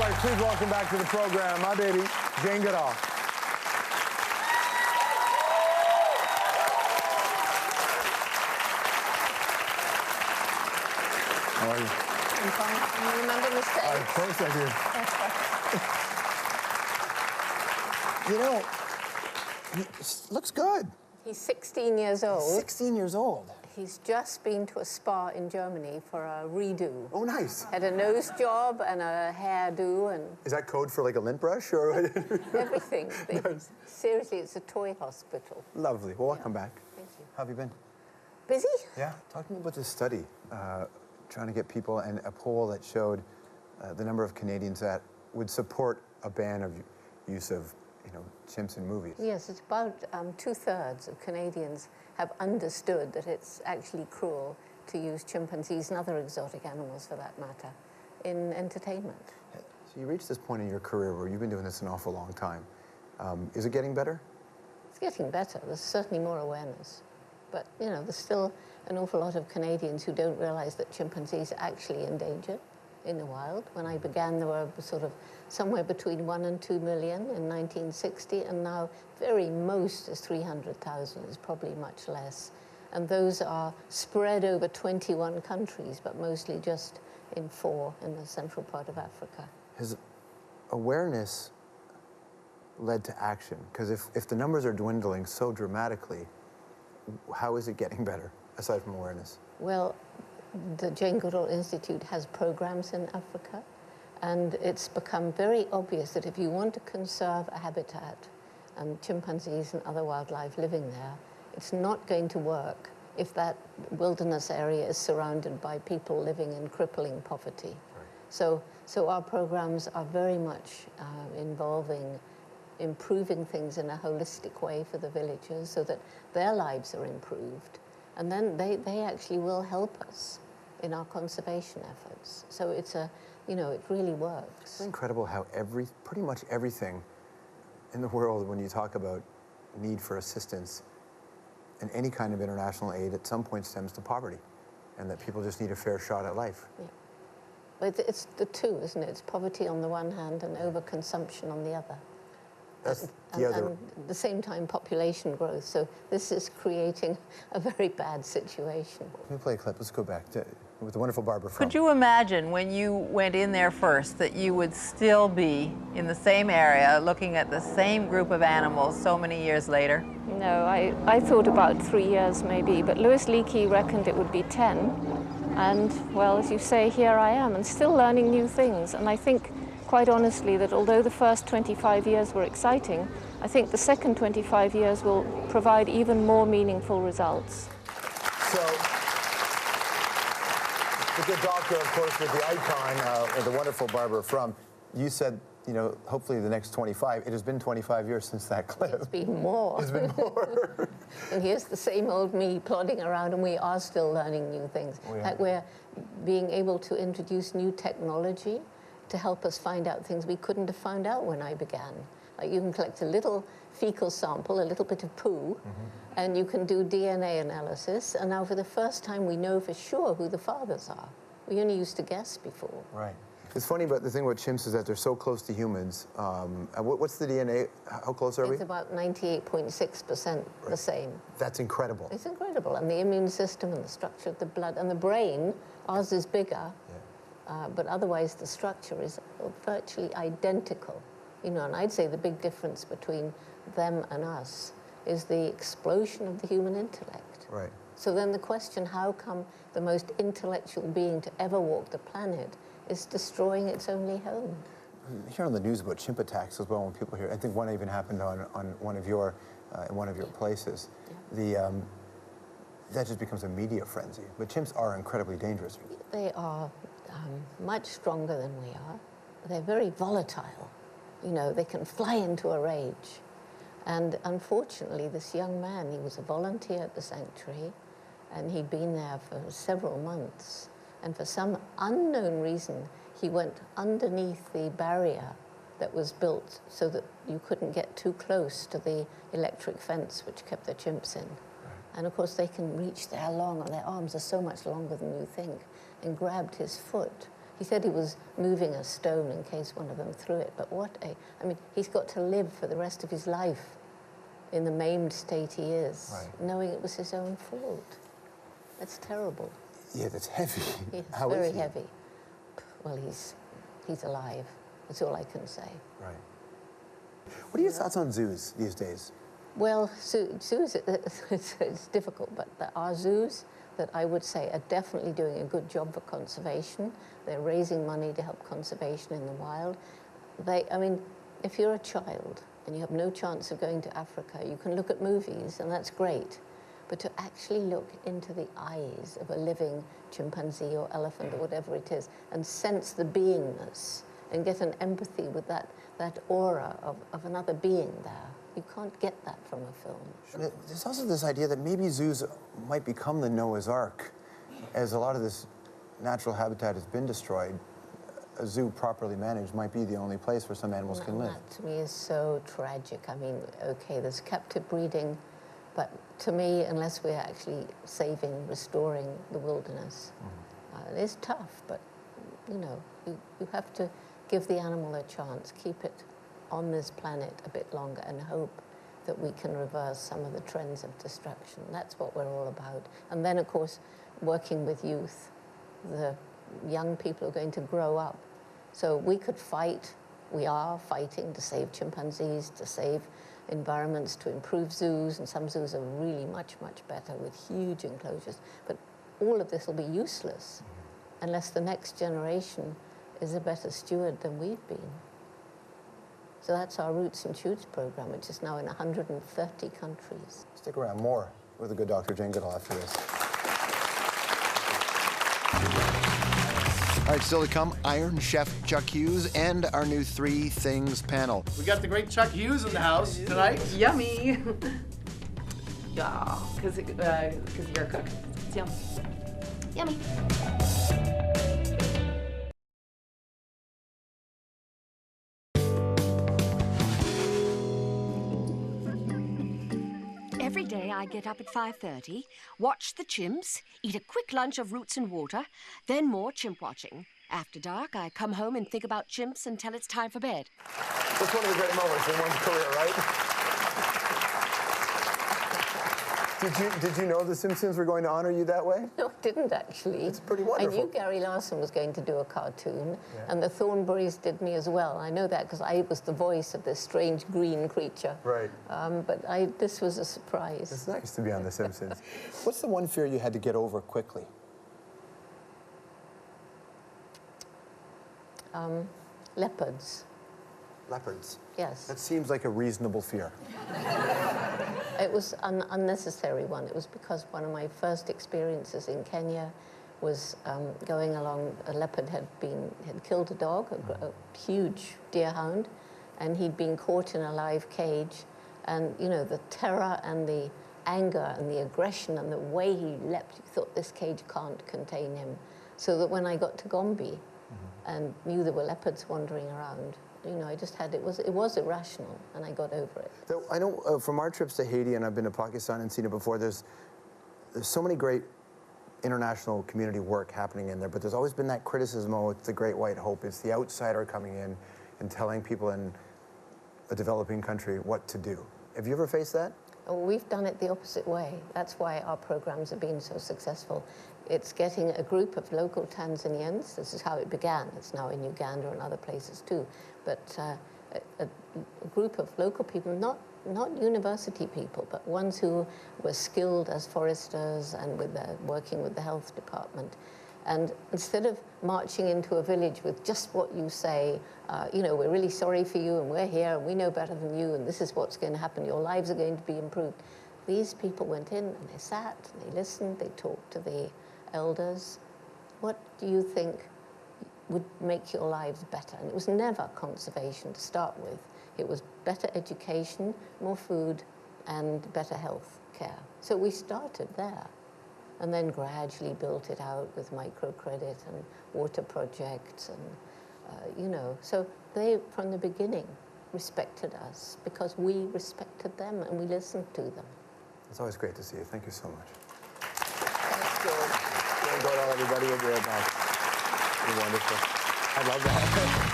Everybody, please welcome back to the program my baby, Jane Goodall. How are you? I'm fine. You remember the stage? Of course I do. You know, he looks good. He's 16 years old. 16 years old. He's just been to a spa in Germany for a redo. Oh, nice. Had a nose job and a hairdo and... Is that code for like a lint brush or? everything. Nice. Seriously, it's a toy hospital. Lovely. Well, welcome back. Thank you. How have you been? Busy? Yeah. Talk to me about this study, trying to get people, and a poll that showed the number of Canadians that would support a ban of use of, chimps in movies. Yes, it's about 2/3 of Canadians have understood that it's actually cruel to use chimpanzees and other exotic animals, for that matter, in entertainment. So you reached this point in your career where you've been doing this an awful long time. Is it getting better? It's getting better. There's certainly more awareness. But, there's still an awful lot of Canadians who don't realize that chimpanzees are actually endangered in the wild. When I began, there were sort of somewhere between 1 and 2 million in 1960, and now very most is 300,000, is probably much less. And those are spread over 21 countries, but mostly just in 4 in the central part of Africa. Has awareness led to action? Because if the numbers are dwindling so dramatically, how is it getting better, aside from awareness? Well, the Jane Goodall Institute has programs in Africa, and it's become very obvious that if you want to conserve a habitat and chimpanzees and other wildlife living there, it's not going to work if that wilderness area is surrounded by people living in crippling poverty. Right. So our programs are very much involving improving things in a holistic way for the villagers so that their lives are improved. And then they actually will help us in our conservation efforts. So it's it really works. It's incredible how pretty much everything in the world, when you talk about need for assistance and any kind of international aid, at some point stems to poverty, and that people just need a fair shot at life. Yeah. But it's the two, isn't it? It's poverty on the one hand and overconsumption on the other. That's and at the same time, population growth. So this is creating a very bad situation. Let me play a clip. Let's go back with the wonderful Barbara Frum. Could you imagine when you went in there first that you would still be in the same area looking at the same group of animals so many years later? No, I thought about 3 years maybe, but Louis Leakey reckoned it would be 10. And, well, as you say, here I am, and still learning new things. And I think, quite honestly, that although the first 25 years were exciting, I think the second 25 years will provide even more meaningful results. So, the good doctor, of course, with the icon, the wonderful Barbara Frum, you said, hopefully the next 25. It has been 25 years since that clip. It's been more. It's been more. And here's the same old me plodding around, and we are still learning new things. Like we're being able to introduce new technology to help us find out things we couldn't have found out when I began. Like you can collect a little fecal sample, a little bit of poo, and you can do DNA analysis. And now for the first time, we know for sure who the fathers are. We only used to guess before. Right. It's funny, but the thing about chimps is that they're so close to humans. What's the DNA? How close are we? It's about 98.6% the same. That's incredible. It's incredible. And the immune system and the structure of the blood and the brain, ours is bigger. But otherwise the structure is virtually identical. And I'd say the big difference between them and us is the explosion of the human intellect. Right. So then the question, how come the most intellectual being to ever walk the planet is destroying its only home? You hear on the news about chimp attacks as well when people hear. I think one even happened on one of your places. Yeah. That just becomes a media frenzy. But chimps are incredibly dangerous. They are much stronger than we are. They're very volatile. They can fly into a rage. And unfortunately, this young man, he was a volunteer at the sanctuary, and he'd been there for several months. And for some unknown reason, he went underneath the barrier that was built so that you couldn't get too close to the electric fence which kept the chimps in. Right. And of course, they can reach there long, and their arms are so much longer than you think, and grabbed his foot He said he was moving a stone in case one of them threw it, but I mean, he's got to live for the rest of his life in the maimed state he is, Right. knowing it was his own fault. That's terrible. Yeah, that's heavy. It's How very is he? heavy. Well, he's alive. That's all I can say. Right. What are your thoughts on zoos these days? Well, zoos, it's difficult, but there are zoos that I would say are definitely doing a good job for conservation. They're raising money to help conservation in the wild. I mean, if you're a child and you have no chance of going to Africa, you can look at movies, and that's great. But to actually look into the eyes of a living chimpanzee or elephant or whatever it is and sense the beingness and get an empathy with that aura of another being there, you can't get that from a film. There's also this idea that maybe zoos might become the Noah's Ark. As a lot of this natural habitat has been destroyed, a zoo properly managed might be the only place where some animals can live. That to me is so tragic. I mean, okay, there's captive breeding, but to me, unless we're actually saving, restoring the wilderness, it is tough, but you know, you have to give the animal a chance, keep it on this planet a bit longer and hope that we can reverse some of the trends of destruction. That's what we're all about. And then, of course, working with youth. The young people are going to grow up. So we could fight, we are fighting to save chimpanzees, to save environments, to improve zoos, and some zoos are really much, much better with huge enclosures. But all of this will be useless unless the next generation is a better steward than we've been. So that's our Roots and Shoots program, which is now in 130 countries. Stick around, more with the good Dr. Jane Goodall after this. All right, still to come, Iron Chef Chuck Hughes and our new Three Things panel. We got the great Chuck Hughes in the house tonight. Yummy. Yeah, because you're a cook. It's yum. Yummy. Every day I get up at 5:30, watch the chimps, eat a quick lunch of roots and water, then more chimp watching. After dark, I come home and think about chimps until it's time for bed. That's one of the great moments in one's career, right? Did you know The Simpsons were going to honor you that way? No, I didn't actually. It's pretty wonderful. I knew Gary Larson was going to do a cartoon, and the Thornberrys did me as well. I know that because I was the voice of this strange green creature. Right. But this was a surprise. It's nice to be on The Simpsons. What's the one fear you had to get over quickly? Leopards. Leopards. Yes. That seems like a reasonable fear. It was an unnecessary one. It was because one of my first experiences in Kenya was going along. A leopard had killed a dog, a huge deerhound, and he'd been caught in a live cage. And you know, the terror and the anger and the aggression and the way he leapt, you thought this cage can't contain him. So that when I got to Gombe and knew there were leopards wandering around, you know, I just had, it was irrational, and I got over it. So I know from our trips to Haiti, and I've been to Pakistan and seen it before, there's so many great international community work happening in there, but there's always been that criticism, oh, it's the great white hope, it's the outsider coming in and telling people in a developing country what to do. Have you ever faced that? Well, we've done it the opposite way. That's why our programs have been so successful. It's getting a group of local Tanzanians. This is how it began. It's now in Uganda and other places too. But a group of local people, not university people, but ones who were skilled as foresters and working with the health department. And instead of marching into a village with just what you say, you know, we're really sorry for you and we're here and we know better than you and this is what's going to happen, your lives are going to be improved. These people went in and they sat and they listened, they talked to the elders. What do you think would make your lives better? And it was never conservation to start with. It was better education, more food, and better health care. So we started there. And then gradually built it out with microcredit and water projects and, you know. So they, from the beginning, respected us because we respected them and we listened to them. It's always great to see you. Thank you so much. Thanks, George. Go to everybody. We'll be right back. You're wonderful. I love that.